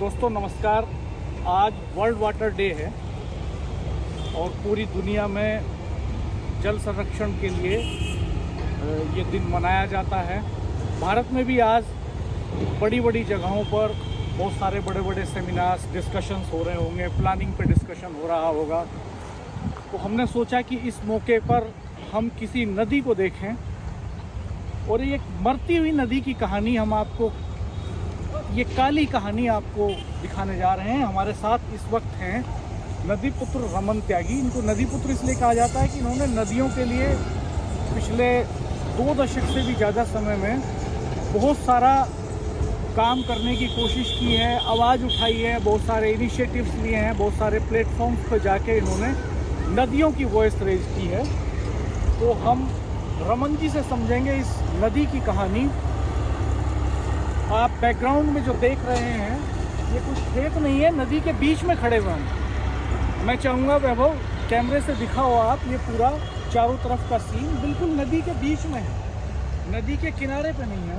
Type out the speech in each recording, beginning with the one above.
दोस्तों नमस्कार। आज वर्ल्ड वाटर डे है और पूरी दुनिया में जल संरक्षण के लिए ये दिन मनाया जाता है। भारत में भी आज बड़ी बड़ी जगहों पर बहुत सारे बड़े बड़े सेमिनार्स डिस्कशंस हो रहे होंगे, प्लानिंग पे डिस्कशन हो रहा होगा। तो हमने सोचा कि इस मौके पर हम किसी नदी को देखें और एक मरती हुई नदी की कहानी हम आपको, ये काली कहानी आपको दिखाने जा रहे हैं। हमारे साथ इस वक्त हैं नदीपुत्र रमन त्यागी। इनको नदीपुत्र इसलिए कहा जाता है कि इन्होंने नदियों के लिए पिछले 2 दशक से भी ज़्यादा समय में बहुत सारा काम करने की कोशिश की है, आवाज़ उठाई है, बहुत सारे इनिशिएटिव्स लिए हैं, बहुत सारे प्लेटफॉर्म्स पर जाके इन्होंने नदियों की वॉइस रेज की है। तो हम रमन जी से समझेंगे इस नदी की कहानी। आप बैकग्राउंड में जो देख रहे हैं ये कुछ खेत नहीं है, नदी के बीच में खड़े हुए हैं। मैं चाहूँगा वैभव कैमरे से दिखाओ आप, ये पूरा चारों तरफ का सीन बिल्कुल नदी के बीच में है, नदी के किनारे पे नहीं है।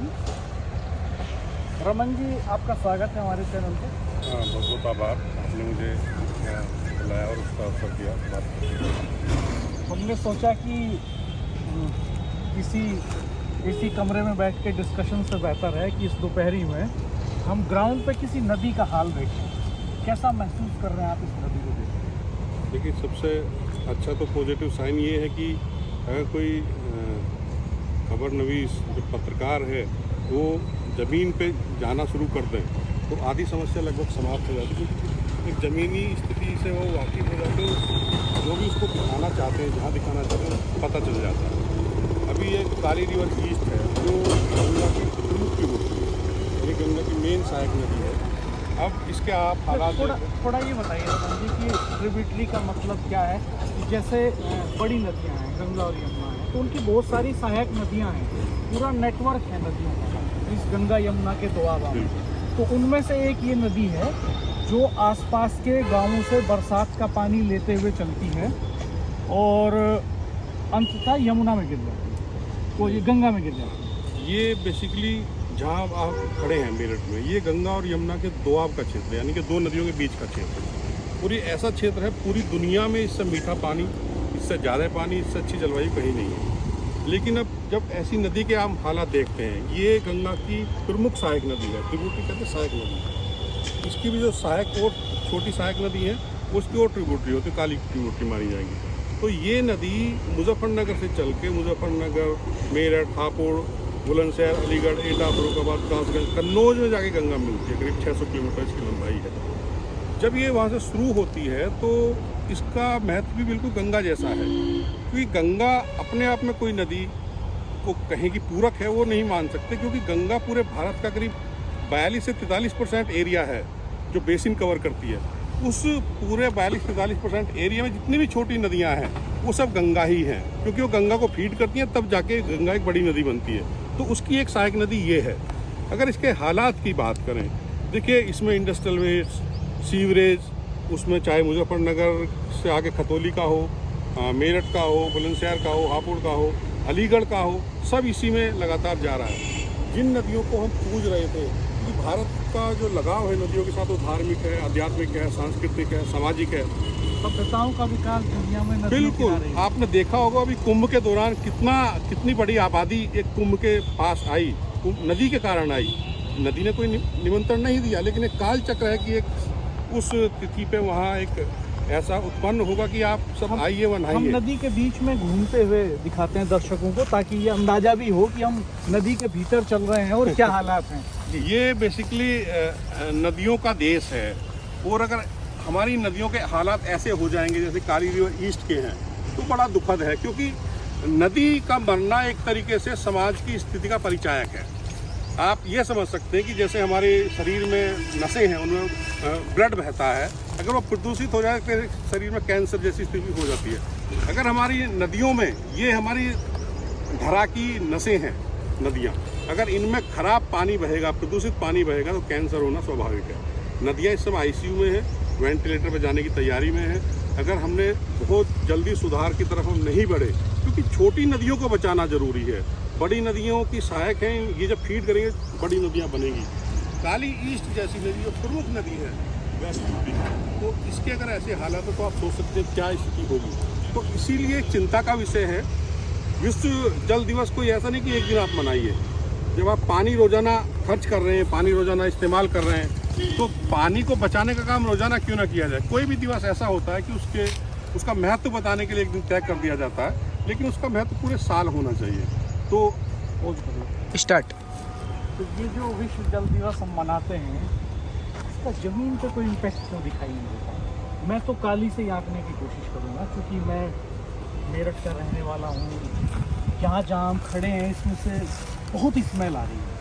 रमन जी आपका स्वागत है हमारे चैनल पे। बहुत बहुत आभार, आपने मुझे बुलाया और उसका अवसर दिया बात करने। हमने सोचा कि इसी कमरे में बैठ के डिस्कशन से बेहतर है कि इस दोपहरी में हम ग्राउंड पे किसी नदी का हाल देखें। कैसा महसूस कर रहे हैं आप इस नदी को देख? देखिए, सबसे अच्छा तो पॉजिटिव साइन ये है कि अगर कोई खबर नवीस जो पत्रकार है वो ज़मीन पे जाना शुरू कर दें तो आधी समस्या लगभग समाप्त हो जाती है। एक ज़मीनी स्थिति से वो वाकिफ हो जाते हैं, जो भी उसको दिखाना चाहते हैं, जहाँ दिखाना चाहते हैं पता चल जाता है। अभी ये काली रिवर ईस्ट है जो गंगा की प्रमुख की होती है, ये गंगा की मेन सहायक नदी है। अब इसके आप हालात थोड़ा ये बताइए रमन जी कि ट्रिब्यूटरी का मतलब क्या है। कि जैसे बड़ी नदियाँ हैं, गंगा और यमुना है, तो उनकी बहुत सारी सहायक नदियाँ हैं, पूरा नेटवर्क है नदियों का इस गंगा यमुना के दोआबा में। तो उनमें से एक ये नदी है जो आसपास के गांवों से बरसात का पानी लेते हुए चलती है और अंततः यमुना में गिर जाती है, तो ये गंगा में गिर जाती है। ये बेसिकली जहाँ आप खड़े हैं मेरठ में, ये गंगा और यमुना के दोआब का क्षेत्र है, यानी कि 2 नदियों के बीच का क्षेत्र है। और ये ऐसा क्षेत्र है पूरी दुनिया में इससे मीठा पानी, इससे ज़्यादा पानी, इससे अच्छी जलवायु कहीं नहीं है। लेकिन अब जब ऐसी नदी के हम हालात देखते हैं, ये गंगा की प्रमुख सहायक नदी है, ट्रिब्यूटरी कहते हैं सहायक नदी। इसकी भी जो सहायक और छोटी सहायक नदी है उसकी और ट्रिब्यूटरी होती है, काली ट्रिब्यूटरी मानी जाएगी। तो ये नदी मुजफ्फरनगर से चल के मुजफ्फरनगर, मेरठ, हापुड़, बुलंदशहर, अलीगढ़, एटा, फरुखाबाद, कासगंज, कन्नौज में जाके गंगा मिलती है। करीब 600 किलोमीटर इसकी लंबाई है। जब ये वहाँ से शुरू होती है तो इसका महत्व भी बिल्कुल गंगा जैसा है, क्योंकि गंगा अपने आप में कोई नदी को कहीं की पूरक है वो नहीं मान सकते, क्योंकि गंगा पूरे भारत का करीब 42 से 43% एरिया है जो बेसिन कवर करती है। उस पूरे 42-43% एरिया में जितनी भी छोटी नदियां हैं वो सब गंगा ही हैं, क्योंकि वो गंगा को फीड करती हैं, तब जाके गंगा एक बड़ी नदी बनती है। तो उसकी एक सहायक नदी ये है। अगर इसके हालात की बात करें, देखिए इसमें इंडस्ट्रियल वेस्ट, सीवरेज, उसमें चाहे मुजफ्फरनगर से आगे खतौली का हो, मेरठ का हो, बुलंदशहर का हो, हापुड़ का हो, अलीगढ़ का हो, सब इसी में लगातार जा रहा है। जिन नदियों को हम पूज रहे थे कि भारत का जो लगाव है नदियों के साथ वो धार्मिक है, आध्यात्मिक है, सांस्कृतिक है, सामाजिक है। सभ्यताओं का विकास दुनिया में नदियों बिल्कुल, आपने देखा होगा अभी कुंभ के दौरान कितनी बड़ी आबादी एक कुंभ के पास आई, नदी के कारण आई। नदी ने कोई निमंत्रण नहीं दिया, लेकिन एक काल चक्र है कि एक उस तिथि पे वहाँ एक ऐसा उत्पन्न होगा कि आप सब आइए व नहाइए। हम नदी के बीच में घूमते हुए दिखाते हैं दर्शकों को, ताकि ये अंदाजा भी हो कि हम नदी के भीतर चल रहे हैं और क्या हालात हैं। ये बेसिकली नदियों का देश है, और अगर हमारी नदियों के हालात ऐसे हो जाएंगे जैसे काली रिवर ईस्ट के हैं तो बड़ा दुखद है, क्योंकि नदी का मरना एक तरीके से समाज की स्थिति का परिचायक है। आप ये समझ सकते हैं कि जैसे हमारे शरीर में नसें हैं, उनमें ब्लड बहता है, अगर वो प्रदूषित हो जाए तो शरीर में कैंसर जैसी स्थिति हो जाती है। अगर हमारी नदियों में, ये हमारी धरा की नसें हैं नदियाँ, अगर इनमें खराब पानी बहेगा, प्रदूषित पानी बहेगा तो कैंसर होना स्वाभाविक है। नदियाँ इस समय ICU में है, वेंटिलेटर पर जाने की तैयारी में है। अगर हमने बहुत जल्दी सुधार की तरफ हम नहीं बढ़े, क्योंकि छोटी नदियों को बचाना जरूरी है, बड़ी नदियों की सहायक हैं, ये जब फीड करेंगे बड़ी नदियाँ बनेगी। काली ईस्ट जैसी नदी जो प्रमुख नदी है वेस्ट यूपी की, तो इसके अगर ऐसे हालात हो तो आप सोच सकते हैं क्या स्थिति होगी। तो इसीलिए चिंता का विषय है। विश्व जल दिवस कोई ऐसा नहीं कि एक दिन आप मनाइए। जब आप पानी रोजाना खर्च कर रहे हैं, पानी रोजाना इस्तेमाल कर रहे हैं, तो पानी को बचाने का काम रोजाना क्यों ना किया जाए। कोई भी दिवस ऐसा होता है कि उसका महत्व बताने के लिए एक दिन तय कर दिया जाता है, लेकिन उसका महत्व पूरे साल होना चाहिए। तो स्टार्ट। तो ये जो विश्व जल दिवस हम मनाते हैं, इसका ज़मीन पे कोई इम्पैक्ट क्यों दिखाई नहीं देता। मैं तो काली से आंकने की कोशिश करूँगा, क्योंकि मैं मेरठ का रहने वाला हूँ। यहाँ जहाँ हम खड़े हैं इसमें से बहुत ही स्मेल आ रही है,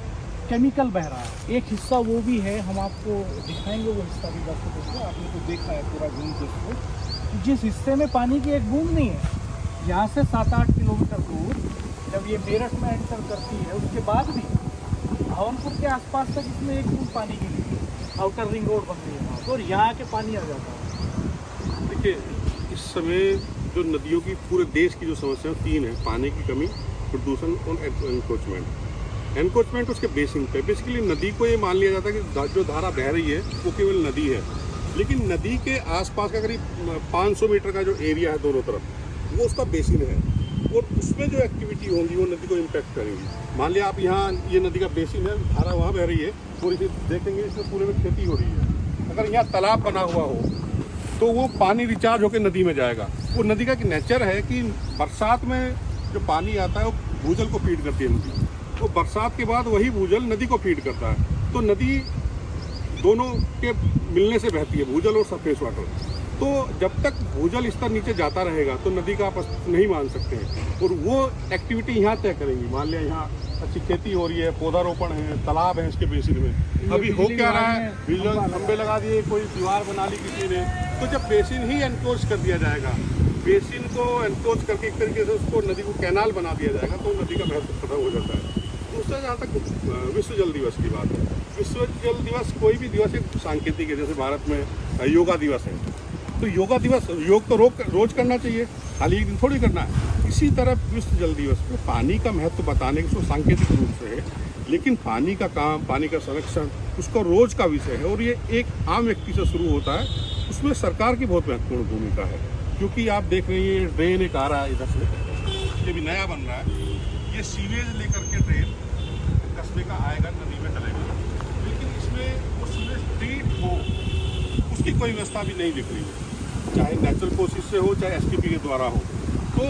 केमिकल बह रहा है। एक हिस्सा वो भी है, हम आपको दिखाएंगे वो हिस्सा भी दर्शकों को। आपने तो देखा है पूरा घूम के, जिस हिस्से में पानी की एक बूंद नहीं है। यहाँ से 7-8 किलोमीटर दूर जब ये मेरठ में एंटर करती है, उसके बाद भी भवनपुर के आसपास तक इसमें एक बूंद पानी की नहीं। आउटर रिंग रोड बन रही है वहाँ, और यहाँ के पानी आ जाता है। देखिए, इस समय जो नदियों की पूरे देश की जो समस्या 3 है, पानी की कमी, प्रदूषण और एनक्रोचमेंट। एनक्रोचमेंट उसके बेसिन पे, बेसिकली नदी को ये मान लिया जाता है कि जो धारा बह रही है वो केवल नदी है, लेकिन नदी के आसपास का करीब 500 मीटर का जो एरिया है दोनों तरफ, वो उसका बेसिन है, और उसमें जो एक्टिविटी होंगी वो नदी को इम्पैक्ट करेंगी। मान लिया आप यहाँ, ये नदी का बेसिन है, धारा वहाँ बह रही है, पूरी देखेंगे इसमें पूरे में खेती हो रही है। अगर यहाँ तालाब बना हुआ हो तो वो पानी रिचार्ज होकर नदी में जाएगा। वो नदी का नेचर है कि बरसात में जो पानी आता है वो भूजल को फीड करती है नदी, तो बरसात के बाद वही भूजल नदी को फीड करता है। तो नदी दोनों के मिलने से बहती है, भूजल और सरफेस वाटर। तो जब तक भूजल स्तर नीचे जाता रहेगा तो नदी का आप अस्तित्व नहीं मान सकते हैं, और वो एक्टिविटी यहाँ तय करेंगी। मान लिया यहाँ अच्छी खेती हो रही है, पौधारोपण है, तालाब है इसके बेसिन में, अभी हो क्या रहा है, बिजली खंबे लगा दिए, कोई दीवार बना ली किसी ने। तो जब बेसिन ही एनक्रोच कर दिया जाएगा, बेसिन को एनक्रोच करके एक तरीके से उसको नदी को कैनाल बना दिया जाएगा, तो नदी का महत्व खत्म हो जाता है। दूसरा, जहाँ तक विश्व जल दिवस की बात है, विश्व जल दिवस कोई भी दिवस एक सांकेतिक है। जैसे भारत में योगा दिवस है, तो योगा दिवस, योग तो रोज करना चाहिए, खाली एक दिन थोड़ी करना है। इसी तरह विश्व जल दिवस में पानी का महत्व बताने के सांकेतिक रूप से है, लेकिन पानी का काम, पानी का संरक्षण उसका रोज का विषय है, और ये एक आम व्यक्ति से शुरू होता है। उसमें सरकार की बहुत महत्वपूर्ण भूमिका है, क्योंकि आप देख रहे हैं ये ड्रेन एक आ रहा है इधर से, ये भी नया बन रहा है। ये सीवेज लेकर के ड्रेन कस्बे का आएगा, नदी में चलेगा, लेकिन इसमें वो सीवेज ट्रीट हो उसकी कोई व्यवस्था भी नहीं दिख रही है, चाहे नेचुरल प्रोसेस से हो, चाहे एसटीपी के द्वारा हो। तो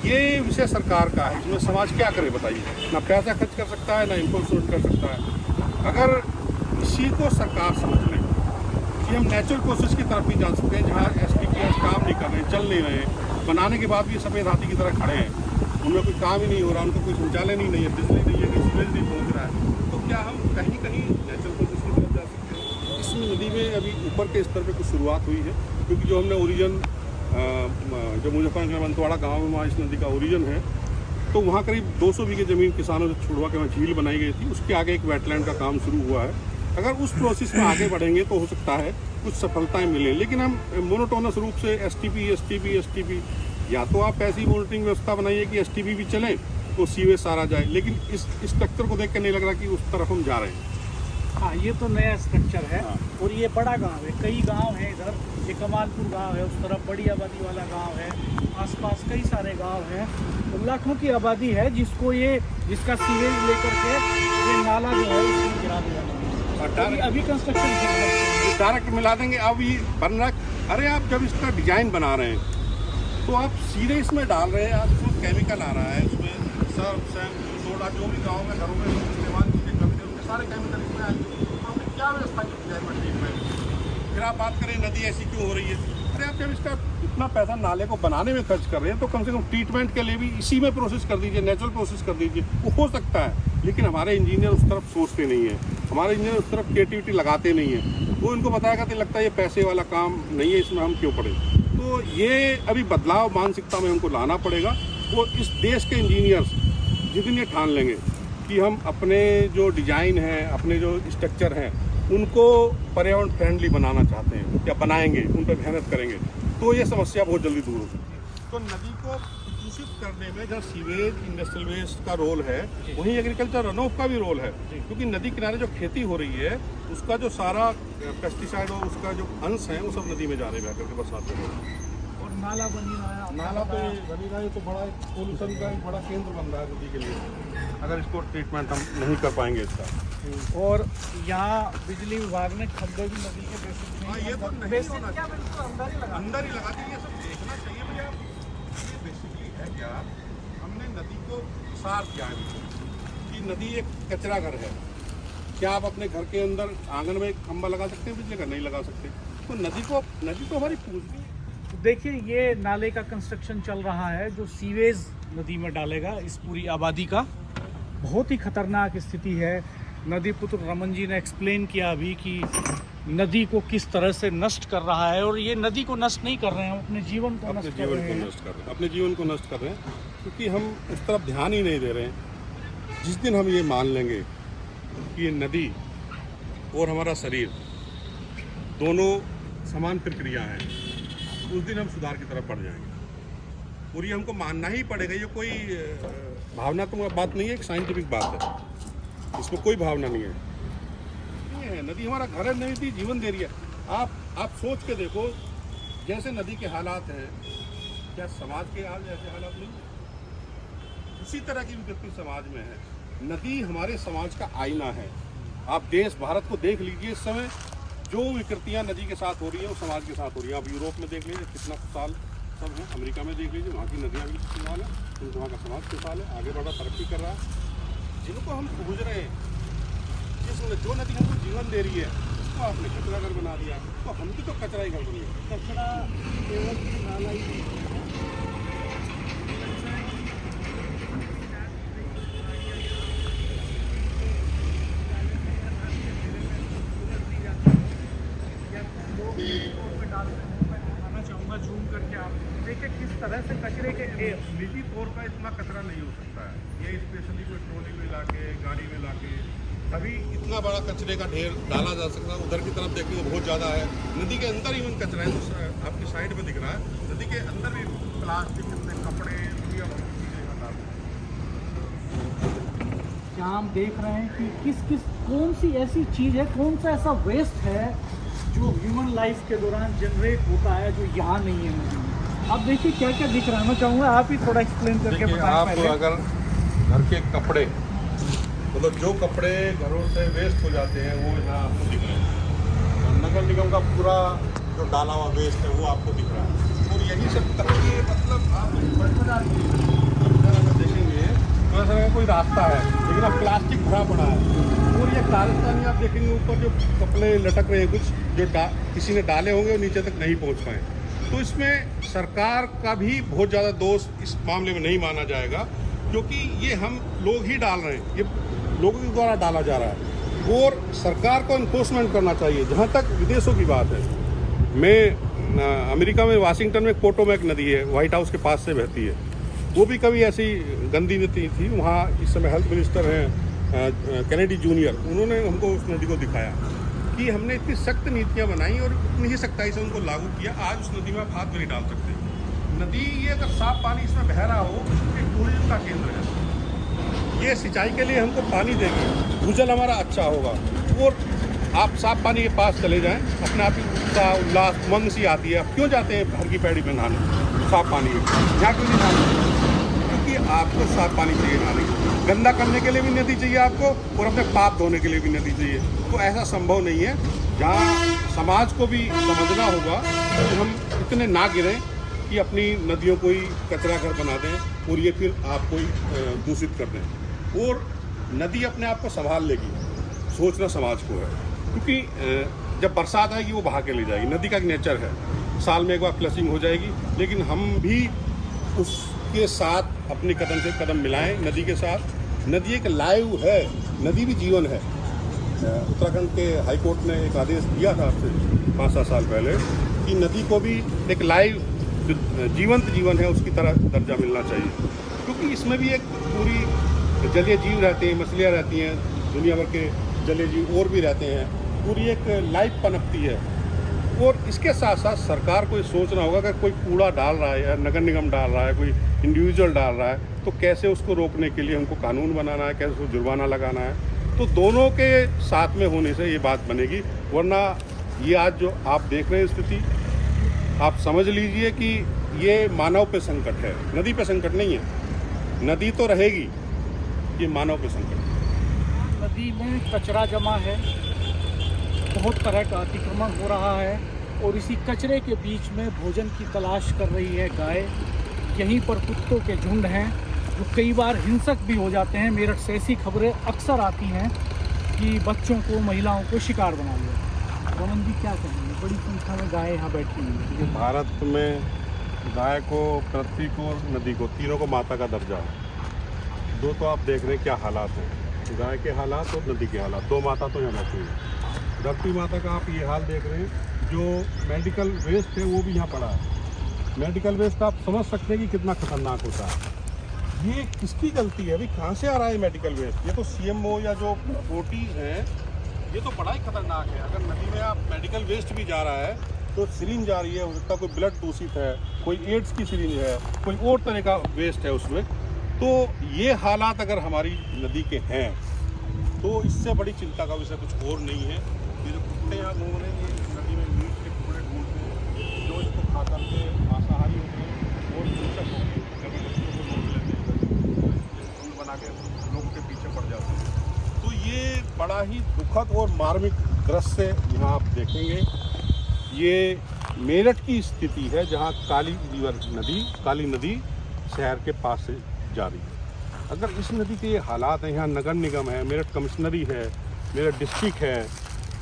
ये विषय सरकार का है, इसमें समाज क्या करे बताइए। ना पैसा खर्च कर सकता है, ना इन्फोर्समेंट कर सकता है। अगर इसी को सरकार समझ ले कि हम नेचुरल प्रोसेस की तरफ भी जा सकते हैं, जहाँ एसटीपी काम नहीं कर रहे, चल नहीं रहे, बनाने के बाद भी सफ़ेद हाथी की तरह खड़े हैं, उनमें कोई काम ही नहीं हो रहा, उनको कोई संचालन ही नहीं है, बिजली नहीं है, सीवेज नहीं पहुँच रहा है, तो क्या हम कहीं कहीं नेचुरल प्रोसेस की तरफ जा सकते हैं। इस नदी में अभी ऊपर के स्तर पर कुछ शुरुआत हुई है, क्योंकि जो हमने ओरिजिन जो मुजफ्फरनगर मंतवाड़ा गांव में वहाँ इस नदी का ओरिजिन है, तो वहाँ करीब 200 बीघे ज़मीन किसानों से छुड़वा के वहाँ झील बनाई गई थी। उसके आगे एक वेटलैंड का काम शुरू हुआ है। अगर उस प्रोसेस में आगे बढ़ेंगे तो हो सकता है कुछ सफलताएं मिलें, लेकिन हम मोनोटोनस रूप से एसटीपी या तो आप ऐसी मॉनिटरिंग व्यवस्था बनाइए कि एसटीपी भी चले तो सीवेज सारा जाए, लेकिन इस स्ट्रक्चर को देख कर नहीं लग रहा कि उस तरफ हम जा रहे हैं। हाँ, ये तो नया स्ट्रक्चर है, और ये बड़ा गांव है, कई गांव हैं इधर। ये कमालपुर गांव है, उस तरफ बड़ी आबादी वाला गांव है, आसपास कई सारे गांव हैं, तो लाखों की आबादी है जिसका सीवेज लेकर के ये नाला जो है उसमें गिरा दिया। अभी कंस्ट्रक्शन डायरेक्ट मिला देंगे, अब ये बन रहा। अरे आप जब इसका डिजाइन बना रहे हैं तो आप सीधे इसमें डाल रहे हैं, आप इसमें केमिकल आ रहा है, उसमें सर्फ सैम्प सोडा जो भी गाँव में घरों में इस्तेमाल चीज़ें करते हैं उनके सारे केमिकल इसमें आएंगे। तो हमने क्या व्यवस्था की है मशीन में। फिर आप बात करें नदी ऐसी क्यों हो रही है। अरे आप जब इसका इतना पैसा नाले को बनाने में खर्च कर रहे हैं तो कम से कम ट्रीटमेंट के लिए भी इसी में प्रोसेस कर दीजिए, नेचुरल प्रोसेस कर दीजिए, वो हो सकता है। लेकिन हमारे इंजीनियर उस तरफ सोचते नहीं है, हमारे इंजीनियर उस तरफ क्रिएटिविटी लगाते नहीं है। वो इनको बताएगा तो लगता है ये पैसे वाला काम नहीं है, इसमें हम क्यों पड़े। तो ये अभी बदलाव मानसिकता में हमको लाना पड़ेगा। वो इस देश के इंजीनियर्स जितने ठान लेंगे कि हम अपने जो डिज़ाइन है, अपने जो स्ट्रक्चर हैं, उनको पर्यावरण फ्रेंडली बनाना चाहते हैं या बनाएंगे, उन पर मेहनत करेंगे, तो ये समस्या बहुत जल्दी दूर हो सकती है। तो नदी को दूषित करने में जहाँ सीवेज इंडस्ट्रियल वेस्ट का रोल है, वहीं एग्रीकल्चर रन ऑफ का भी रोल है, क्योंकि नदी किनारे जो खेती हो रही है उसका जो सारा पेस्टिसाइड और उसका जो अंश है वो सब नदी में जा रहे हैं करके बरसात में। और नाला बनी रहा है, नाला तो बनी रहा है, तो बड़ा पोल्यूशन का एक बड़ा केंद्र बन रहा है नदी के लिए, अगर इसको ट्रीटमेंट हम नहीं कर पाएंगे इसका। और यहाँ बिजली विभाग ने खंभे भी नदी के ये तो नहीं बेसिक होना क्या बिल्कुल अंदर ही लगा दी, ये सब देखना चाहिए भैया। ये बेसिकली है क्या, हमने नदी को साफ किया है कि नदी एक कचरा घर है। क्या आप अपने घर के अंदर आंगन में एक खंभा लगा सकते हैं बिजली का? नहीं लगा सकते। तो नदी तो हमारी पूजनी है। देखिए, ये नाले का कंस्ट्रक्शन चल रहा है जो सीवेज नदी में डालेगा इस पूरी आबादी का। बहुत ही खतरनाक स्थिति है। नदी पुत्र रमन जी ने एक्सप्लेन किया अभी कि नदी को किस तरह से नष्ट कर रहा है, और ये नदी को नष्ट नहीं कर रहे हैं, अपने जीवन को नष्ट कर रहे हैं। अपने जीवन को नष्ट कर रहे हैं, क्योंकि हम उस तरफ ध्यान ही नहीं दे रहे हैं। जिस दिन हम ये मान लेंगे कि ये नदी और हमारा शरीर दोनों समान प्रक्रिया है, उस दिन हम सुधार की तरफ बढ़ जाएंगे। और ये हमको मानना ही पड़ेगा। ये कोई भावनात्मक बात नहीं है, एक साइंटिफिक बात है, इसमें कोई भावना नहीं है। ये है नदी हमारा घर है, नदी जीवन दे रही है। आप सोच के देखो, जैसे नदी के हालात हैं, क्या समाज के हाल ऐसे हालात नहीं? उसी तरह की विकृति समाज में है। नदी हमारे समाज का आईना है। आप देश भारत को देख लीजिए, इस समय जो विकृतियां नदी के साथ हो रही है वो समाज के साथ हो रही है। आप यूरोप में देख लीजिए कितना खुशहाल सब है, अमेरिका में देख लीजिए वहाँ की नदियाँ भी खुशहाल है, क्योंकि वहाँ का समाज खुशहाल है, आगे बढ़ा, तरक्की कर रहा है। जिनको हम पूज रहे हैं, जो नदी हमको जीवन दे रही है, उसको आपने कचरा घर बना दिया। तो हम भी तो कचरा ही घर बन गए। कचरा केवल नाला ही जूम करके आप देखिए किस तरह से कचरे के निजी तौर पर इतना कचरा नहीं हो सकता है। ये स्पेशली कोई ट्रॉली में लाके, गाड़ी में लाके तभी इतना बड़ा कचरे का ढेर डाला जा सकता है। उधर की तरफ देखिए तो बहुत ज़्यादा है। नदी के अंदर इवन कचरा है, तो आपकी साइड में दिख रहा है, नदी के अंदर भी प्लास्टिक, कपड़े, दुनिया भर की चीज़ें डाल। क्या हम देख रहे हैं कि कौन सी ऐसी चीज़ है, कौन सा ऐसा वेस्ट है जो ह्यूमन लाइफ के दौरान जनरेट होता है जो यहाँ नहीं है नदी में। अब देखिए क्या क्या दिख रहा है, मैं चाहूँगा आप ही थोड़ा एक्सप्लेन करके बताएं। आप अगर घर के कपड़े, मतलब जो कपड़े घरों से वेस्ट हो जाते हैं वो यहाँ आपको दिख रहे हैं। नगर निगम का पूरा जो डाला हुआ वेस्ट है वो आपको दिख रहा है। और यही सब तरीके, मतलब आप अगर देखेंगे तो ऐसा कोई रास्ता है, लेकिन अब प्लास्टिक भरा पड़ा है। और ये कारस्तानी आप देखेंगे ऊपर जो कपड़े लटक रहे हैं, कुछ जो किसी ने डाले होंगे और नीचे तक नहीं पहुंच पाए। तो इसमें सरकार का भी बहुत ज़्यादा दोष इस मामले में नहीं माना जाएगा, क्योंकि ये हम लोग ही डाल रहे हैं, ये लोगों के द्वारा डाला जा रहा है। और सरकार को इन्फोर्समेंट करना चाहिए। जहाँ तक विदेशों की बात है, मैं अमेरिका में वाशिंगटन में पोटोमैक नदी है, व्हाइट हाउस के पास से बहती है। वो भी कभी ऐसी गंदी नदी थी। वहाँ इस समय हेल्थ मिनिस्टर हैं कैनेडी जूनियर, उन्होंने हमको उस नदी को दिखाया कि हमने इतनी सख्त नीतियाँ बनाई और इतनी ही सख्ताई से उनको लागू किया। आज उस नदी में आप हाथ भी नहीं डाल सकते। नदी ये अगर साफ पानी इसमें बह रहा हो, एक टूरिज्म का केंद्र है। ये सिंचाई के लिए हमको पानी देगी, भूजल हमारा अच्छा होगा। और आप साफ पानी के पास चले जाएं, अपने आप ही उत्साह, उल्लास, उमंग सी आती है। आप क्यों जाते हैं घर की पैड़ी में नहाने साफ पानी में? यहाँ क्यों नहीं नहाने? क्योंकि आपको साफ पानी चाहिए नहाने के लिए। गंदा करने के लिए भी नदी चाहिए आपको, और अपने पाप धोने के लिए भी नदी चाहिए। तो ऐसा संभव नहीं है। जहाँ समाज को भी समझना होगा कि हम इतने ना गिरें कि अपनी नदियों को ही कचरा घर बना दें और ये फिर आपको ही दूषित कर दें। और नदी अपने आप को संभाल लेगी, सोचना समाज को है। क्योंकि जब बरसात आएगी वो बहा के ले जाएगी। नदी का एक नेचर है, साल में एक बार फ्लशिंग हो जाएगी। लेकिन हम भी उसके साथ अपने कदम से कदम मिलाएं नदी के साथ। नदी एक लाइव है, नदी भी जीवन है। उत्तराखंड के हाई कोर्ट ने एक आदेश दिया था आपसे 5-7 साल पहले कि नदी को भी एक लाइव जीवंत जीवन है उसकी तरह दर्जा मिलना चाहिए। क्योंकि इसमें भी एक पूरी जलीय जीव रहते हैं, मछलियाँ रहती हैं, दुनिया भर के जलीय जीव और भी रहते हैं। पूरी एक लाइफ पनपती है। और इसके साथ साथ सरकार को ये सोचना होगा कि कोई कूड़ा डाल रहा है या नगर निगम डाल रहा है, कोई इंडिविजुअल डाल रहा है, तो कैसे उसको रोकने के लिए हमको कानून बनाना है, कैसे उसको जुर्माना लगाना है। तो दोनों के साथ में होने से ये बात बनेगी, वरना ये आज जो आप देख रहे हैं स्थिति, आप समझ लीजिए कि ये मानव पे संकट है, नदी पे संकट नहीं है। नदी तो रहेगी, ये मानव पे संकट है। नदी में कचरा जमा है, बहुत तरह का अतिक्रमण हो रहा है और इसी कचरे के बीच में भोजन की तलाश कर रही है गाय। यहीं पर कुत्तों के झुंड हैं जो कई बार हिंसक भी हो जाते हैं। मेरठ से ऐसी खबरें अक्सर आती हैं कि बच्चों को, महिलाओं को शिकार बना लिया। रमन जी क्या कहेंगे, बड़ी संख्या में गाय यहाँ बैठी हुई है। भारत में गाय को, पृथ्वी को, नदी को, तीनों को माता का दर्जा है। दो तो आप देख रहे हैं क्या हालात हैं, गाय के हालात और नदी के हालात, दो माता तो यहाँ बैठी हुई है। धरती माता का आप ये हाल देख रहे हैं, जो मेडिकल वेस्ट है वो भी यहाँ पड़ा है। मेडिकल वेस्ट आप समझ सकते हैं कि कितना खतरनाक होता है। ये किसकी गलती है, अभी कहाँ से आ रहा है मेडिकल वेस्ट? ये तो सीएमओ या जो बोटीज हैं, ये तो बड़ा ही खतरनाक है। अगर नदी में आप मेडिकल वेस्ट भी जा रहा है तो सिरिंज जा रही है, हो सकता है कोई ब्लड दूषित है, कोई एड्स की सिरिंज है, कोई और तरह का वेस्ट है उसमें। तो ये हालात अगर हमारी नदी के हैं तो इससे बड़ी चिंता का विषय कुछ और नहीं है। ये जो कुत्ते यहाँ घूम रहे हैं, ये नदी में मीट के टुकड़े ढूंढते हैं, जो इसको खा करके मांसाहारी होते हैं और हिंसक होते हैं, कभी बच्चों को लूट लेते हैं, झुंड बना के लोगों के पीछे पड़ जाते हैं। तो ये बड़ा ही दुखद और मार्मिक दृश्य यहाँ आप देखेंगे। ये मेरठ की स्थिति है जहाँ काली नदी शहर के पास से जा रही है। अगर इस नदी के ये हालात हैं, यहाँ नगर निगम है, मेरठ कमिश्नरी है, मेरठ डिस्ट्रिक्ट है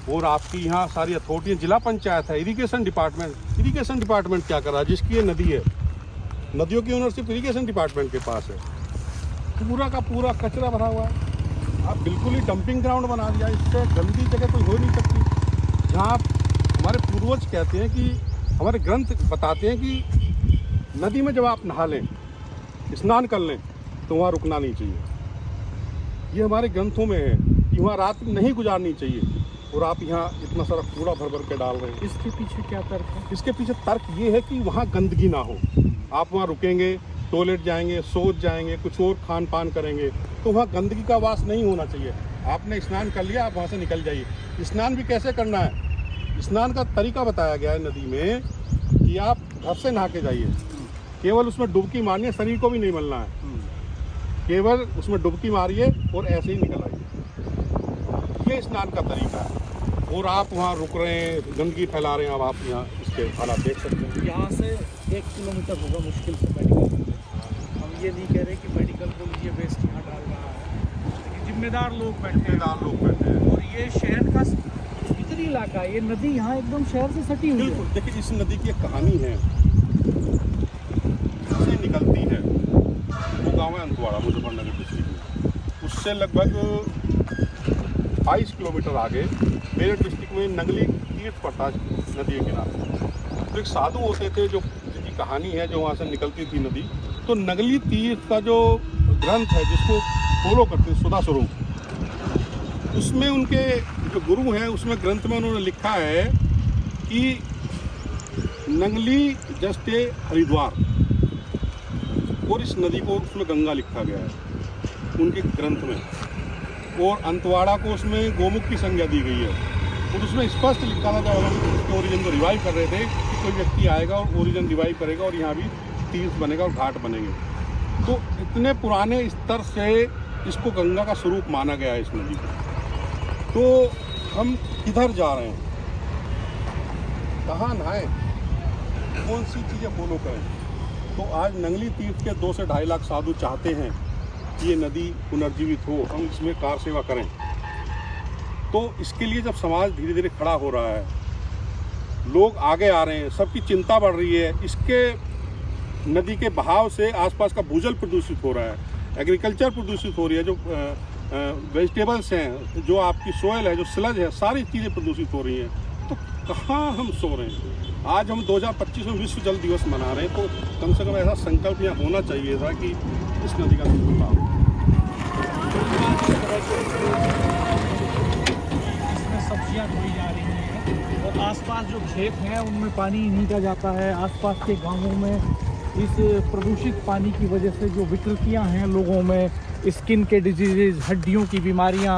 और आपकी यहाँ सारी अथॉरिटियाँ, जिला पंचायत है, इरिगेशन डिपार्टमेंट क्या कर रहा है? जिसकी ये नदी है, नदियों की ओनरशिप इरिगेशन डिपार्टमेंट के पास है। पूरा का पूरा कचरा भरा हुआ है। आप बिल्कुल ही डंपिंग ग्राउंड बना दिया। इससे गंदी जगह कोई हो नहीं सकती। जहाँ हमारे पूर्वज कहते हैं कि, हमारे ग्रंथ बताते हैं कि नदी में जब आप नहा लें, स्नान कर लें, तो वहाँ रुकना नहीं चाहिए। ये हमारे ग्रंथों में है कि वहाँ रात नहीं गुजारनी चाहिए, और आप यहाँ इतना सारा कूड़ा भर भर के डाल रहे हैं। इसके पीछे क्या तर्क है? इसके पीछे तर्क ये है कि वहाँ गंदगी ना हो। आप वहाँ रुकेंगे, टॉयलेट जाएंगे, शौच जाएंगे, कुछ और खान पान करेंगे, तो वहाँ गंदगी का वास नहीं होना चाहिए। आपने स्नान कर लिया, आप वहाँ से निकल जाइए। स्नान भी कैसे करना है, स्नान का तरीका बताया गया है नदी में कि आप घर से नहा के जाइए, केवल उसमें डुबकी मारनी है, शरीर को भी नहीं मलना है, केवल उसमें डुबकी मारिए और ऐसे ही निकल आइए। ये स्नान का तरीका है। और आप वहाँ रुक रहे हैं, गंदगी फैला रहे हैं। अब आप यहाँ इसके हालात देख सकते हैं। यहाँ से 1 किलोमीटर होगा मुश्किल से मेडिकल। हम ये नहीं कह रहे कि मेडिकल को ये वेस्ट यहाँ डाल रहा है, लेकिन जिम्मेदार लोग बैठे हैं। और ये शहर का भीतरी इलाका है, ये नदी यहाँ एकदम शहर से सटी हुई है। बिल्कुल, देखिए इस नदी की एक कहानी है। से निकलती है, वो गाँव है अंतवाड़ा, मुजफ्फरनगर डिस्ट्रिक्ट में। उससे लगभग 22 किलोमीटर आगे मेरठ डिस्ट्रिक्ट में नंगली तीर्थ पड़ता है नदी के किनारे। तो एक साधु होते थे जो, जिनकी कहानी है, जो वहाँ से निकलती थी नदी। तो नंगली तीर्थ का जो ग्रंथ है, जिसको फॉलो करते हैं, सुधा स्वरूप, उसमें उनके जो गुरु हैं, उसमें ग्रंथ में उन्होंने लिखा है कि नंगली जस्ट ए हरिद्वार, और इस नदी को उसमें गंगा लिखा गया है उनके ग्रंथ में। और अंतवाड़ा को उसमें गोमुख की संज्ञा दी गई है। और उसमें स्पष्ट लिखा था, जब हम उसके ओरिजिन को रिवाइव कर रहे थे, कि कोई व्यक्ति आएगा और ओरिजिन रिवाइव करेगा और यहाँ भी तीर्थ बनेगा और घाट बनेंगे। तो इतने पुराने स्तर से इसको गंगा का स्वरूप माना गया है इस नदी को। तो हम किधर जा रहे हैं, कहाँ नहाएं, कौन सी चीज़ें फॉलो करें? तो आज नंगली तीर्थ के 2 से 2.5 लाख साधु चाहते हैं कि ये नदी पुनर्जीवित हो, हम इसमें कार सेवा करें। तो इसके लिए जब समाज धीरे धीरे खड़ा हो रहा है, लोग आगे आ रहे हैं, सबकी चिंता बढ़ रही है, इसके नदी के बहाव से आसपास का भूजल प्रदूषित हो रहा है, एग्रीकल्चर प्रदूषित हो रही है, जो वेजिटेबल्स हैं, जो आपकी सोयल है, जो स्लज है, सारी चीज़ें प्रदूषित हो रही हैं। तो कहाँ हम सो रहे हैं? आज हम 2025 में विश्व जल दिवस मना रहे हैं, तो कम से कम ऐसा संकल्प यहाँ होना चाहिए था कि इस नदी का सुधार हो। इसमें सब्जियाँ धोई जा रही हैं, आसपास जो खेत हैं उनमें पानी इन्हीं का जाता है। आसपास के गांवों में इस प्रदूषित पानी की वजह से जो विकृतियां हैं लोगों में, स्किन के डिजीजेज, हड्डियों की बीमारियां,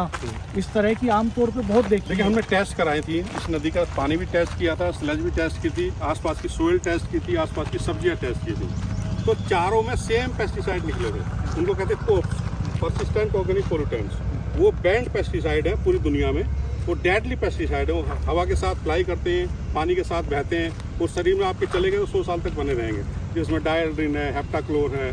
इस तरह की आमतौर पे बहुत देखी। देखिए, हमने टेस्ट कराई थी, इस नदी का पानी भी टेस्ट किया था, स्लज भी टेस्ट की थी, आसपास की सोइल टेस्ट की थी, आसपास की सब्जियां टेस्ट की थी, तो चारों में सेम पेस्टिसाइड निकले थे। उनको कहते हैं कोप्स, पर्सिस्टेंट ऑर्गेनिक पोल्यूटेंट्स। वो बैंड पेस्टिसाइड है पूरी दुनिया में। वो डेडली पेस्टिसाइड है, वो हवा के साथ फ्लाई करते हैं, पानी के साथ बहते हैं, वो शरीर में आपके चले गए तो 100 साल तक बने रहेंगे। जिसमें डायल्ड्रिन है, हेप्टाक्लोर है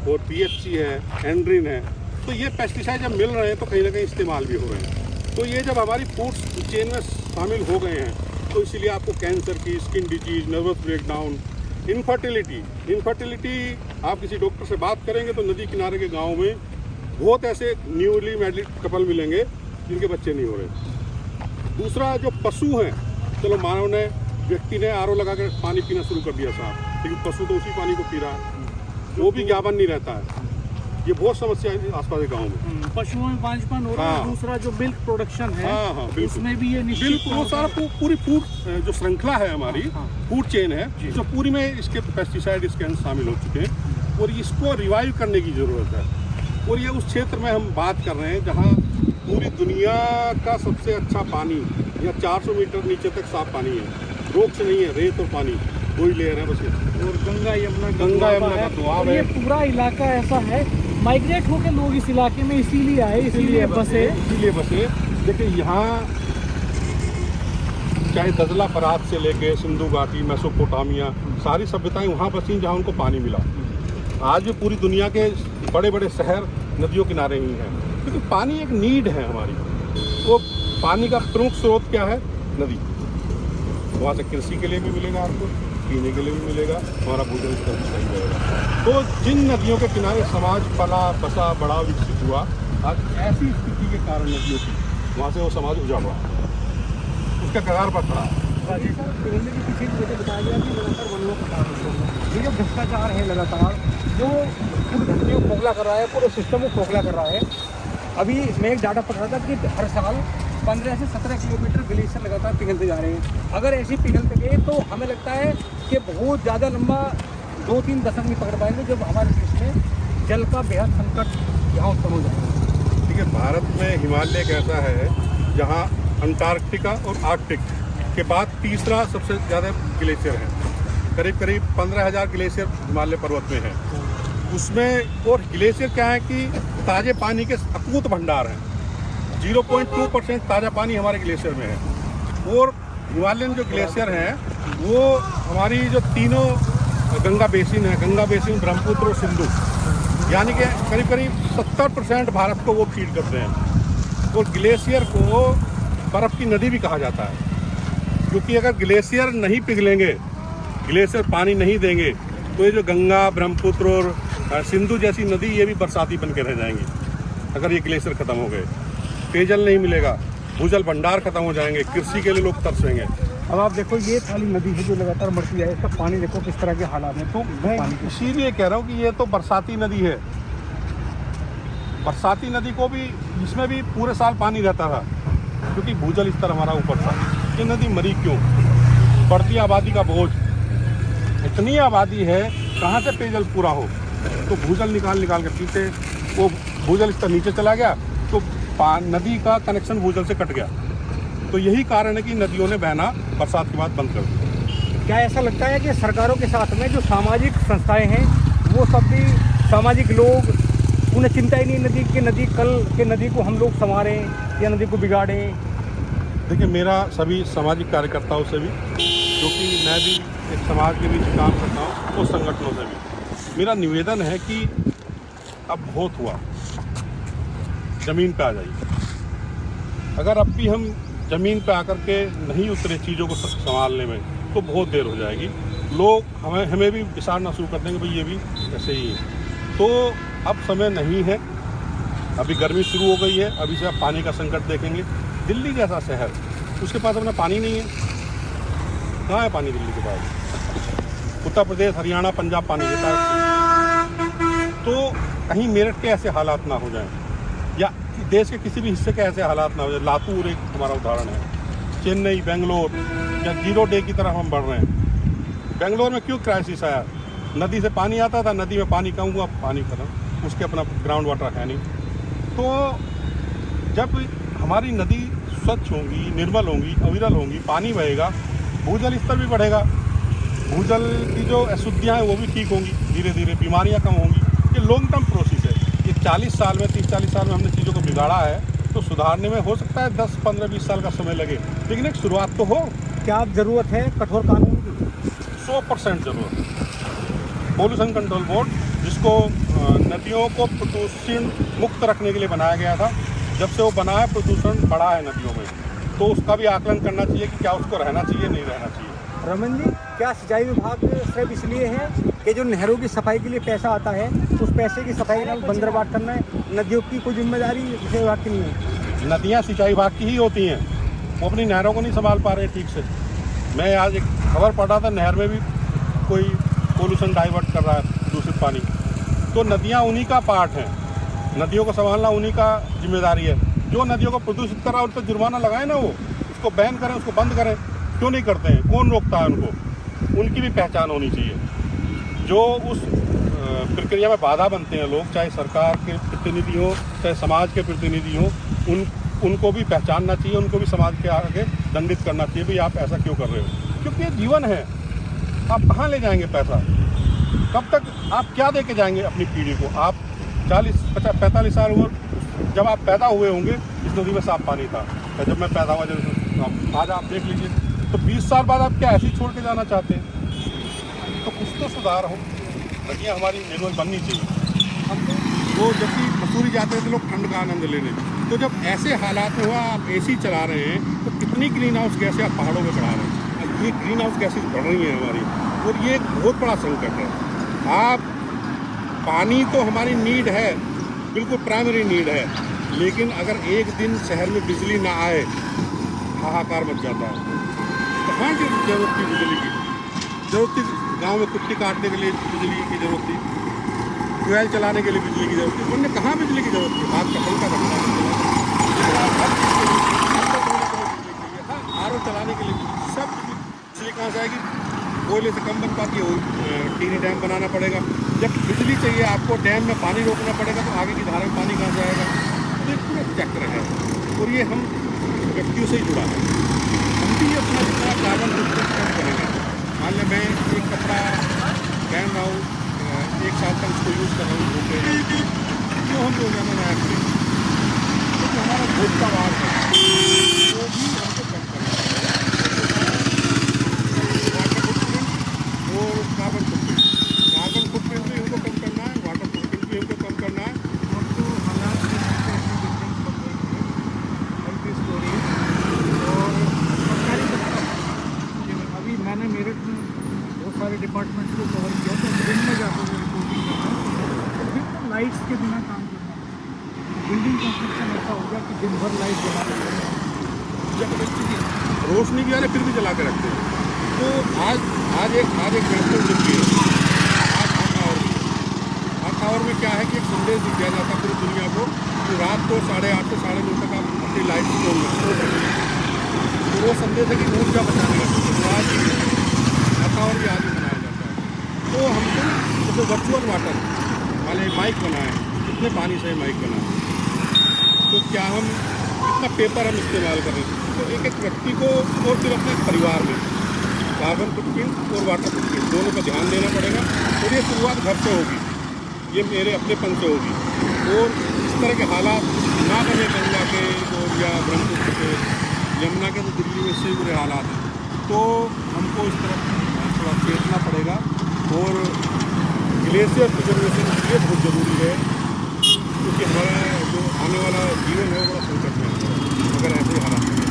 और पीएचसी है, एंड्रिन है। तो ये पेस्टिसाइड जब मिल रहे हैं तो कहीं ना कहीं इस्तेमाल भी हो रहे हैं। तो ये जब हमारी फूड चेन में शामिल हो गए हैं तो इसीलिए आपको कैंसर की, skin disease, nervous breakdown, infertility आप किसी डॉक्टर से बात करेंगे तो नदी किनारे के गाँव में बहुत ऐसे न्यूली मैरिड कपल मिलेंगे जिनके बच्चे नहीं हो रहे। दूसरा, जो पशु हैं, चलो मानव ने, व्यक्ति ने आरओ लगा कर पानी पीना शुरू कर दिया साहब, लेकिन पशु तो उसी पानी को पी रहा है, वो भी ज्ञापन नहीं रहता है। ये बहुत समस्या है आसपास के गाँव में। पशुओं में बांझपन हो रहा है। दूसरा जो मिल्क प्रोडक्शन है, उसमें भी ये निश्चित वो सारा पूरी फूड जो श्रृंखला है हमारी, फूड चेन है, जो पूरी में इसके पेस्टिसाइड इसके अंदर शामिल हो चुके हैं और इसको रिवाइव करने की ज़रूरत है। और ये उस क्षेत्र में हम बात कर रहे हैं जहाँ पूरी दुनिया का सबसे अच्छा पानी या 400 मीटर नीचे तक साफ पानी है, रोक से नहीं है, रेत और पानी दो ही लेयर है बस। और गंगा यमुना का दुआब है। ये पूरा इलाका ऐसा है, माइग्रेट होकर लोग इस इलाके में इसीलिए आए, इसीलिए बसे। देखिए, यहाँ चाहे दजला फरात से लेके सिंधु घाटी, मेसोपोटामिया, सारी सभ्यताएं वहाँ बसी जहाँ उनको पानी मिला। आज भी पूरी दुनिया के बड़े बड़े शहर नदियों किनारे ही हैं, क्योंकि पानी एक नीड है हमारी। वो पानी का प्रमुख स्रोत क्या है? नदी। वहाँ से कृषि के लिए भी मिलेगा, आपको पीने के लिए भी मिलेगा, हमारा भोजन स्तर भी सही रहेगा। तो जिन नदियों के किनारे समाज पला बसा बड़ा विकसित हुआ, आज ऐसी स्थिति के कारण नदियों की, वहाँ से वो समाज उजाड़ हुआ, उसका कगार पर खड़ा। ये जो भ्रष्टाचार है लगातार, जो पूरी धरती को खोखला कर रहा है, पूरे सिस्टम को खोखला कर रहा है। अभी मैं एक डाटा पढ़ रहा था कि हर साल 15 से 17 किलोमीटर ग्लेशियर लगातार पिघलते जा रहे हैं। अगर ऐसे पिघलते गए तो हमें लगता है कि बहुत ज़्यादा लंबा 2-3 दशक में पकड़ पाएंगे, जब हमारे देश में जल का बेहद संकट यहाँ उत्पन्न हो जाएगा। ठीक है, भारत में हिमालय एक ऐसा है जहाँ अंटार्कटिका और आर्कटिक के बाद तीसरा सबसे ज़्यादा ग्लेशियर है। करीब 15,000 ग्लेशियर हिमालय पर्वत में है। उसमें और ग्लेशियर क्या है कि ताज़े पानी के अकूत भंडार हैं। 0.2% ताज़ा पानी हमारे ग्लेशियर में है। और हिमालयन जो ग्लेशियर हैं वो हमारी जो तीनों गंगा बेसिन है, गंगा बेसिन, ब्रह्मपुत्र और सिंधु, यानी कि करीब 70% भारत को वो फीड करते हैं। और ग्लेशियर को बर्फ़ की नदी भी कहा जाता है, क्योंकि अगर ग्लेशियर नहीं पिघलेंगे, ग्लेशियर पानी नहीं देंगे, तो ये जो गंगा, ब्रह्मपुत्र और सिंधु जैसी नदी, ये भी बरसाती बन के रह जाएंगी। अगर ये ग्लेशियर ख़त्म हो गए, पेयजल नहीं मिलेगा, भूजल भंडार खत्म हो जाएंगे, कृषि के लिए लोग तरसेंगे। अब आप देखो, ये खाली नदी है जो लगातार बढ़ती है, इसका पानी देखो किस तरह के हालात हैं। तो मैं इसीलिए कह रहा हूँ कि ये तो बरसाती नदी है। बरसाती नदी को भी, इसमें भी पूरे साल पानी रहता था, क्योंकि भूजल स्तर हमारा ऊपर था। ये नदी मरी क्यों? बढ़ती आबादी का बोझ, इतनी आबादी है, कहाँ से पेयजल पूरा हो? तो भूजल निकाल के पीते, वो भूजल स्तर नीचे चला गया तो नदी का कनेक्शन भूजल से कट गया। तो यही कारण है कि नदियों ने बहना बरसात के बाद बंद कर दिया। क्या ऐसा लगता है कि सरकारों के साथ में जो सामाजिक संस्थाएं हैं, वो सब भी सामाजिक लोग, उन्हें चिंता ही नहीं नदी कल के नदी को हम लोग संवारें या नदी को बिगाड़ें? देखिए, मेरा सभी सामाजिक कार्यकर्ताओं से भी, क्योंकि मैं भी एक समाज के बीच काम करता हूँ, उस संगठनों से भी मेरा निवेदन है कि अब बहुत हुआ, ज़मीन पे आ जाइए। अगर अब भी हम ज़मीन पे आकर के नहीं उतरे चीज़ों को संभालने में, तो बहुत देर हो जाएगी। लोग हमें भी विचारना शुरू कर देंगे, भाई ये भी ऐसे ही है। तो अब समय नहीं है, अभी गर्मी शुरू हो गई है, अभी से आप पानी का संकट देखेंगे। दिल्ली जैसा शहर, उसके पास अपना पानी नहीं है। कहाँ है पानी दिल्ली के पास? उत्तर प्रदेश, हरियाणा, पंजाब पानी देता है। तो कहीं मेरठ के ऐसे हालात ना हो जाएं, या देश के किसी भी हिस्से के ऐसे हालात ना हो जाए। लातूर एक हमारा उदाहरण है, चेन्नई, बेंगलोर या 0 डे की तरफ हम बढ़ रहे हैं। बेंगलोर में क्यों क्राइसिस आया? नदी से पानी आता था, नदी में पानी कम हुआ, पानी खत्म, उसके अपना ग्राउंड वाटर है नहीं। तो जब हमारी नदी स्वच्छ होंगी, निर्मल होंगी, अविरल होंगी, पानी बहेगा, भूजल स्तर भी बढ़ेगा, भूजल की जो अशुद्धियाँ हैं वो भी ठीक होंगी, धीरे धीरे बीमारियाँ कम होंगी। ये लॉन्ग टर्म प्रोसेस है। ये 40 साल में, 30-40 साल में हमने चीज़ों को बिगाड़ा है, तो सुधारने में हो सकता है 10, 15, 20 साल का समय लगे, लेकिन एक शुरुआत तो हो। क्या अब ज़रूरत है कठोर कानून की? 100% जरूरत है। पोल्यूशन कंट्रोल बोर्ड, जिसको नदियों को प्रदूषण मुक्त रखने के लिए बनाया गया था, जब से वो बना है प्रदूषण बढ़ा है नदियों में, तो उसका भी आकलन करना चाहिए कि क्या उसको रहना चाहिए, नहीं रहना चाहिए। रमन जी, क्या सिंचाई विभाग सिर्फ इसलिए है कि जो नहरों की सफाई के लिए पैसा आता है, उस पैसे की सफाई का बंदरबाट करना है, नदियों की कोई जिम्मेदारी सिंचाई विभाग की नहीं है? नदियाँ सिंचाई विभाग की ही होती हैं, वो अपनी नहरों को नहीं संभाल पा रहे ठीक से। मैं आज एक खबर पढ़ रहा था, नहर में भी कोई पोल्यूशन डाइवर्ट कर रहा है, दूषित पानी। तो नदियाँ उन्हीं का पार्ट है, नदियों को संभालना उन्हीं का जिम्मेदारी है। जो नदियों को प्रदूषित कर रहा है उस पर जुर्माना लगाए ना, वो उसको बैन करें, उसको बंद करें। क्यों नहीं करते हैं? कौन रोकता है उनको? उनकी भी पहचान होनी चाहिए। जो उस प्रक्रिया में बाधा बनते हैं लोग, चाहे सरकार के प्रतिनिधि हो, चाहे समाज के प्रतिनिधि हो, उनको भी पहचानना चाहिए, उनको भी समाज के आगे दंडित करना चाहिए, भाई आप ऐसा क्यों कर रहे हो? क्योंकि ये जीवन है। आप कहाँ ले जाएंगे पैसा? कब तक आप क्या दे के जाएंगे अपनी पीढ़ी को? आप 40, 50, 45 साल उम्र जब आप पैदा हुए होंगे, इस नदी में साफ पानी था। जब मैं पैदा हुआ, जब आज आप देख लीजिए, तो 20 साल बाद आप क्या ऐसे ही छोड़ के जाना चाहते हैं? तो कुछ तो सुधार हो, नदियाँ हमारी निर्मल बननी चाहिए। हम तो जब भी मसूरी जाते थे लोग ठंड का आनंद लेने, तो जब ऐसे हालात में हुआ आप AC चला रहे हैं, तो कितनी ग्रीन हाउस गैसें आप पहाड़ों में बढ़ा रहे हैं। ये ग्रीन हाउस गैसें बढ़ रही हैं हमारी, और ये एक बहुत बड़ा संकट है। आप पानी तो हमारी नीड है, बिल्कुल प्राइमरी नीड है, लेकिन अगर एक दिन शहर में बिजली ना आए, हाहाकार मच जाता है। कहाँ की जरूरत थी बिजली की? जरूरत थी गाँव में कुट्टी काटने के लिए बिजली की जरूरत थी, ट्यूबवेल चलाने के लिए बिजली की जरूरत थी। उनने कहाँ बिजली की जरूरत थी? हाथ का पंखा रखना RO चलाने के लिए सब बिजली कहाँ से आएगी? कोयले से कम बन पाती है, टीनी डैम बनाना पड़ेगा। जब बिजली चाहिए आपको, डैम में पानी रोकना पड़ेगा, तो आगे की धारा में पानी कहाँ से आएगा? तो ये पूरा चक्र है, और ये हम व्यक्तियों से ही जुड़ा है। हम भी अपना जितना कार्बन फुटप्रिंट कम करेंगे। मान लें मैं एक कपड़ा पहन रहा हूँ, 1 साल तक उसको यूज़ कर रहा हूँ, धोते हैं, क्यों हम रोजाना नया करें? क्योंकि हमारा भोग का भार है, वो भी हमको कम करना है। वाटर फुटप्रिंट और कार्बन फुटप्रिंट भी हमको कम करना है, वाटर फुटप्रिंट भी हमको कम करना है। और तो हालात में हेल्थ स्टोरी और सरकारी दफ्तर। अभी मैंने मेरठ में बहुत सारे डिपार्टमेंट्स को कवर किया, तो दिन में जाते हुए रिपोर्टिंग करना है, फिर तो लाइट्स के बिना काम करना है। बिल्डिंग कंस्ट्रक्शन ऐसा हो गया कि दिन भर लाइट जला के जबरदस्ती की रोशनी भी आ रही, फिर भी जला के रखते हैं। तो आज एक महत्वपूर्ण दिन भी है, आज हाफ आवर में क्या है कि एक संदेश दिया जाता है पूरी दुनिया को कि रात को 8:30 से 9:30 तक आप अपनी लाइट को तो वो संदेश है कि ऊर्जा बचाने का। तो आज हाफ आवर भी आज ही मनाया जाता है। तो हमको जैसे वर्चुअल वाटर वाले माइक बनाए, कितने पानी से माइक बनाए, तो क्या हम कितना पेपर हम इस्तेमाल कर रहे हैं? तो एक व्यक्ति को और फिर अपने परिवार में कार्बन फुटप्रिंट और वाटर फुटप्रिंट दोनों का ध्यान देना पड़ेगा, और ये शुरुआत घर से होगी, ये मेरे अपनेपन से होगी। और इस तरह के हालात ना बने गंगा के और या ब्रह्मपुत्र के, यमुना के, तो दिल्ली में इससे बुरे हालात हैं। तो हमको इस तरफ थोड़ा चेतना पड़ेगा, और ग्लेशियर प्रिजर्वेशन ये बहुत ज़रूरी है, क्योंकि हमारा जो आने वाला जीवन है वो बड़ा संकट में है अगर ऐसे हालात हैं।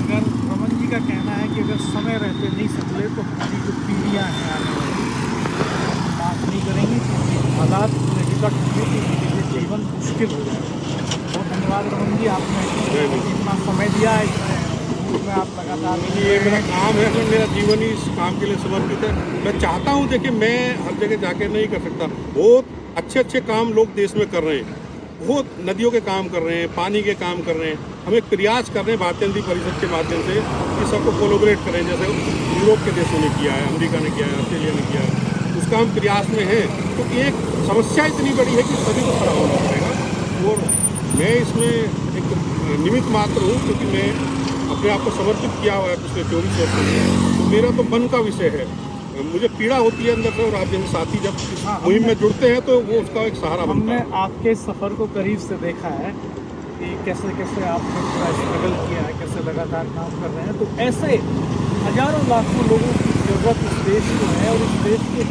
अगर रमन जी का कहना है कि अगर समय रहते नहीं सकले, तो हमारी जो पीढ़ियाँ हैं आने वाली बात नहीं करेंगी, क्योंकि हालात में विकट होंगे कि उनके लिए जीवन मुश्किल हो जाए। बहुत धन्यवाद रमन जी, आपने इतना समय दिया है, इसमें आप लगातार। ये मेरा काम है, तो मेरा जीवन ही इस काम के लिए समर्पित है। मैं चाहता हूँ, देखिए मैं हर जगह जाके नहीं कर सकता, बहुत अच्छे काम लोग देश में कर रहे हैं, बहुत नदियों के काम कर रहे हैं, पानी के काम कर रहे हैं। हम एक प्रयास कर रहे हैं भारतीय नदी परिषद के माध्यम से कि सबको कोलोबरेट करें, जैसे यूरोप के देशों ने किया है, अमेरिका ने किया है, ऑस्ट्रेलिया ने किया है। उसका हम प्रयास में हैं, क्योंकि एक समस्या इतनी बड़ी है कि सभी को खड़ा होना पड़ेगा। और मैं इसमें एक निमित्त मात्र हूँ, क्योंकि मैं अपने आप को समर्पित किया हुआ है पिछले 24 वर्षों में। तो मेरा तो मन का विषय है, मुझे पीड़ा होती है अंदर से, और आप जैसे साथी जब मुहिम में जुड़ते हैं तो वो उसका एक सहारा बनता हमने है। आपके सफ़र को करीब से देखा है कि कैसे कैसे आपने पूरा स्ट्रगल किया है, कैसे लगातार काम कर रहे हैं। तो ऐसे हजारों लाखों लोगों की ज़रूरत इस देश को है, और इस देश के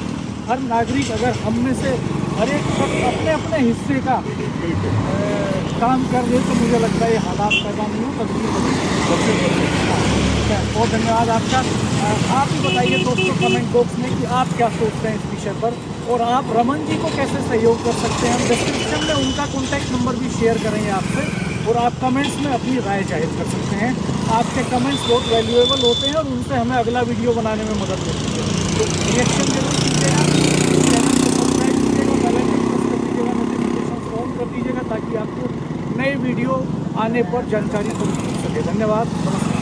हर नागरिक, अगर हम में से हर एक शख्स अपने अपने हिस्से का काम कर रहे, तो मुझे लगता है ये हालात पैदा नहीं हो सकती। बहुत धन्यवाद आपका। आप ही बताइए दोस्तों कमेंट बॉक्स में कि आप क्या सोचते हैं इस विषय पर, और आप रमन जी को कैसे सहयोग कर सकते हैं। हम डिस्क्रिप्शन में उनका कॉन्टैक्ट नंबर भी शेयर करेंगे आपसे, और आप कमेंट्स में अपनी राय जाहिर कर सकते हैं। आपके कमेंट्स बहुत वैल्यूएबल होते हैं, और उनसे हमें अगला वीडियो बनाने में मदद मिलती है। तो रिएक्शन जरूर कीजिएगा, चैनल को सब्सक्राइब कीजिएगा, बेल आइकन प्रेस कर दीजिएगा, नोटिफिकेशन ऑन कर दीजिएगा, ताकि आपको नए वीडियो आने पर जानकारी मिल सके। धन्यवाद, नमस्कार।